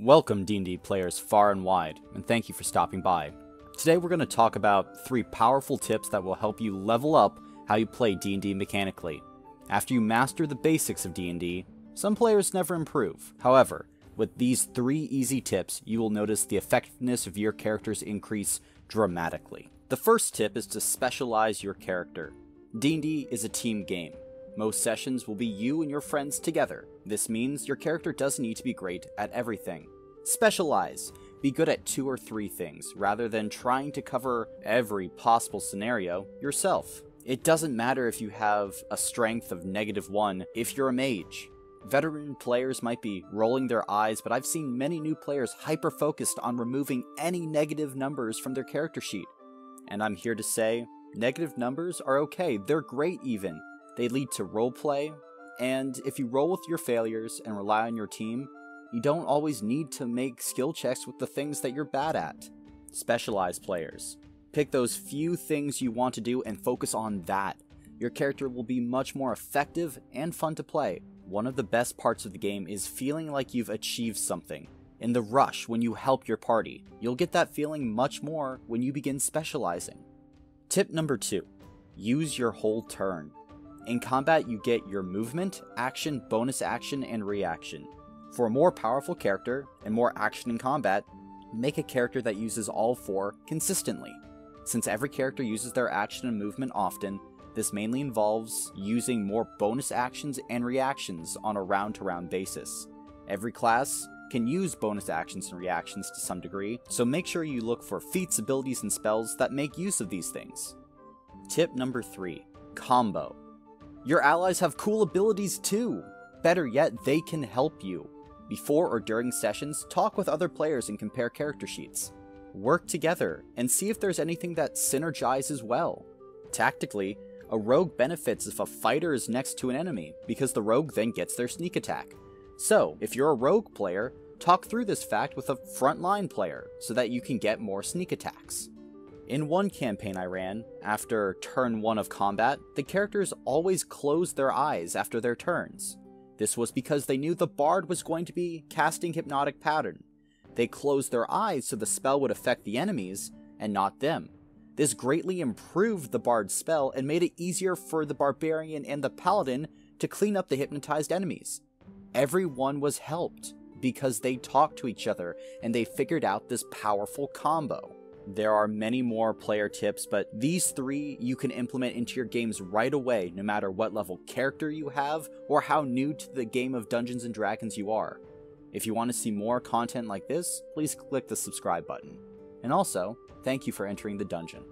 Welcome D&D players far and wide, and thank you for stopping by. Today we're going to talk about 3 powerful tips that will help you level up how you play D&D mechanically. After you master the basics of D&D, some players never improve. However, with these 3 easy tips, you will notice the effectiveness of your characters increase dramatically. The first tip is to specialize your character. D&D is a team game. Most sessions will be you and your friends together. This means your character doesn't need to be great at everything. Specialize. Be good at 2 or 3 things, rather than trying to cover every possible scenario yourself. It doesn't matter if you have a strength of -1 if you're a mage. Veteran players might be rolling their eyes, but I've seen many new players hyper-focused on removing any negative numbers from their character sheet. And I'm here to say, negative numbers are okay, they're great even. They lead to roleplay, and if you roll with your failures and rely on your team, you don't always need to make skill checks with the things that you're bad at. Specialize players. Pick those few things you want to do and focus on that. Your character will be much more effective and fun to play. One of the best parts of the game is feeling like you've achieved something. In the rush when you help your party, you'll get that feeling much more when you begin specializing. Tip number 2. Use your whole turn. In combat, you get your movement, action, bonus action, and reaction. For a more powerful character and more action in combat, make a character that uses all 4 consistently. Since every character uses their action and movement often, this mainly involves using more bonus actions and reactions on a round-to-round basis. Every class can use bonus actions and reactions to some degree, so make sure you look for feats, abilities, and spells that make use of these things. Tip number 3. Combo. Your allies have cool abilities too! Better yet, they can help you. Before or during sessions, talk with other players and compare character sheets. Work together, and see if there's anything that synergizes well. Tactically, a rogue benefits if a fighter is next to an enemy, because the rogue then gets their sneak attack. So, if you're a rogue player, talk through this fact with a frontline player, so that you can get more sneak attacks. In one campaign I ran, after turn 1 of combat, the characters always closed their eyes after their turns. This was because they knew the bard was going to be casting Hypnotic Pattern. They closed their eyes so the spell would affect the enemies, and not them. This greatly improved the bard's spell and made it easier for the barbarian and the paladin to clean up the hypnotized enemies. Everyone was helped, because they talked to each other and they figured out this powerful combo. There are many more player tips, but these 3 you can implement into your games right away, no matter what level character you have or how new to the game of Dungeons & Dragons you are. If you want to see more content like this, please click the subscribe button. And also, thank you for entering the dungeon.